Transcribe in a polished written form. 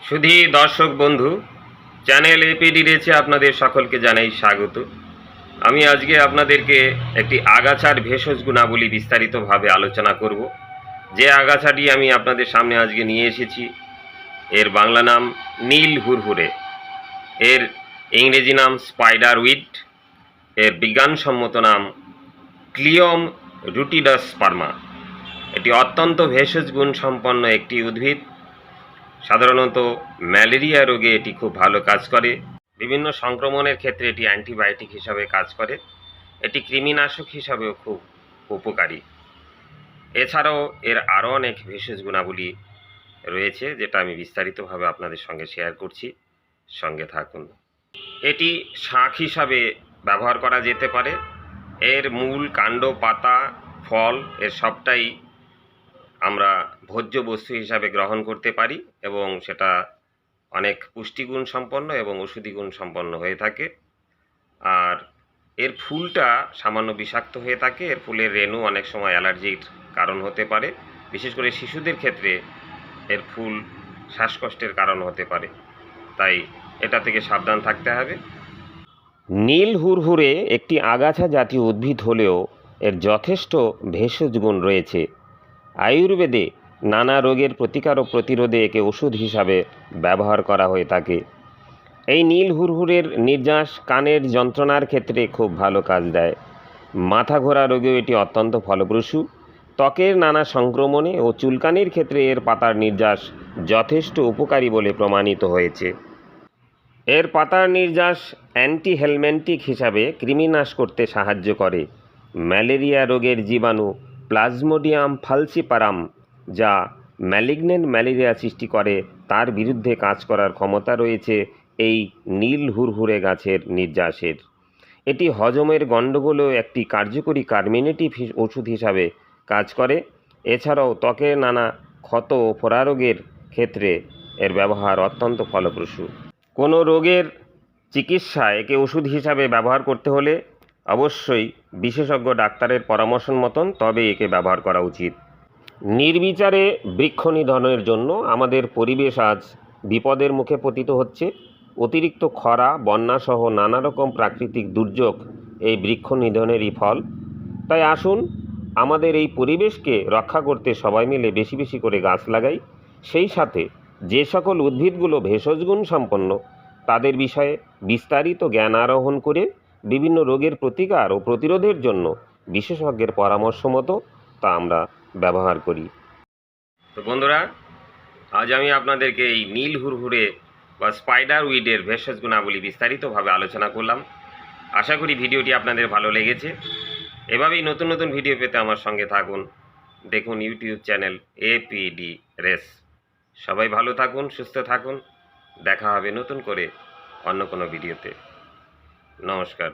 সুধী দর্শক বন্ধু, channel APD রেচে আপনাদের সকলকে জানাই স্বাগত। আমি আজকে আপনাদেরকে একটি আগাছার ভেষজ গুণাবলী বিস্তারিতভাবে আলোচনা করব। যে আগাছাটি আমি আপনাদের সামনে আজকে নিয়ে এসেছি, এর বাংলা নাম নীল হুরহুরে, এর ইংরেজি নাম স্পাইডার উইড, এর বিজ্ঞানসম্মত নাম ক্লিয়ম রুটিডাসপার্মা। এটি অত্যন্ত ভেষজ গুণ সম্পন্ন একটি উদ্ভিদ। সাধারণত ম্যালেরিয়া রোগে এটি খুব ভালো কাজ করে। বিভিন্ন সংক্রমণের ক্ষেত্রে এটি অ্যান্টিবায়োটিক হিসাবে কাজ করে। এটি কৃমিনাশক হিসাবেও খুব উপকারী। এছাড়াও এর আরও অনেক ভেষজ গুণাবলী রয়েছে, যেটা আমি বিস্তারিতভাবে আপনাদের সঙ্গে শেয়ার করছি। সঙ্গে থাকুন। এটি শাক হিসাবে ব্যবহার করা যেতে পারে। এর মূল, কাণ্ড, পাতা, ফল এর সবটাই আমরা ভোজ্য বস্তু হিসাবে গ্রহণ করতে পারি এবং সেটা অনেক পুষ্টিগুণ সম্পন্ন এবং ওষুধি গুণ সম্পন্ন হয়ে থাকে। আর এর ফুলটা সামান্য বিষাক্ত হয়ে থাকে। এর ফুলের রেণু অনেক সময় অ্যালার্জির কারণ হতে পারে। বিশেষ করে শিশুদের ক্ষেত্রে এর ফুল শ্বাসকষ্টের কারণ হতে পারে, তাই এটা থেকে সাবধান থাকতে হবে। নীল হুরহুরে একটি আগাছা জাতীয় উদ্ভিদ হলেও এর যথেষ্ট ভেষজ গুণ রয়েছে। আয়ুর্বেদে নানা রোগের প্রতিকার ও প্রতিরোধে একে ওষুধ হিসাবে ব্যবহার করা হয়ে থাকে। এই নীল হুরহুরের নির্যাস কানের যন্ত্রণার ক্ষেত্রে খুব ভালো কাজ দেয়। মাথা ঘোরা রোগেও এটি অত্যন্ত ফলপ্রসূ। ত্বকের নানা সংক্রমণে ও চুলকানির ক্ষেত্রে এর পাতার নির্যাস যথেষ্ট উপকারী বলে প্রমাণিত হয়েছে। এর পাতার নির্যাস অ্যান্টিহেলমেন্টিক হিসাবে কৃমিনাশ করতে সাহায্য করে। ম্যালেরিয়া রোগের জীবাণু প্লাজমোডিয়াম ফালসিপারাম, যা ম্যালিগন্যান্ট ম্যালেরিয়া সৃষ্টি করে, তার বিরুদ্ধে কাজ করার ক্ষমতা রয়েছে এই নীল হুরহুরে গাছের নির্যাসের। এটি হজমের গণ্ডগোলেও একটি কার্যকরী কার্মিনেটিভ ওষুধ হিসাবে কাজ করে। এছাড়াও ত্বকের নানা ক্ষত ও ফোড়া রোগের ক্ষেত্রে এর ব্যবহার অত্যন্ত ফলপ্রসূ। কোনো রোগের চিকিৎসায় একে ওষুধ হিসাবে ব্যবহার করতে হলে অবশ্যই বিশেষজ্ঞ ডাক্তারের পরামর্শ মতন তবে একে ব্যবহার করা উচিত। নির্বিচারে বৃক্ষ নিধনের জন্য আমাদের পরিবেশ আজ বিপদের মুখে পতিত হচ্ছে। অতিরিক্ত খরা, বন্যাসহ নানা রকম প্রাকৃতিক দুর্যোগ এই বৃক্ষ নিধনেরই ফল। তাই আসুন আমাদের এই পরিবেশকে রক্ষা করতে সবাই মিলে বেশি বেশি করে গাছ লাগাই। সেই সাথে যে সকল উদ্ভিদগুলো ভেষজ গুণ সম্পন্ন তাদের বিষয়ে বিস্তারিত জ্ঞান আরোহণ করে বিভিন্ন রোগের প্রতিকার ও প্রতিরোধের জন্য বিশেষজ্ঞের পরামর্শ মতো তা আমরা ব্যবহার করি। তো বন্ধুরা, আজ আমি আপনাদেরকে এই নীল হুরহুরে বা স্পাইডার উইডের ভেষজ গুণাবলী বিস্তারিতভাবে আলোচনা করলাম। আশা করি ভিডিওটি আপনাদের ভালো লেগেছে। এভাবেই নতুন নতুন ভিডিও পেতে আমার সঙ্গে থাকুন। দেখুন ইউটিউব চ্যানেল এপিডি রেস। সবাই ভালো থাকুন, সুস্থ থাকুন। দেখা হবে নতুন করে অন্য কোনো ভিডিওতে। নমস্কার।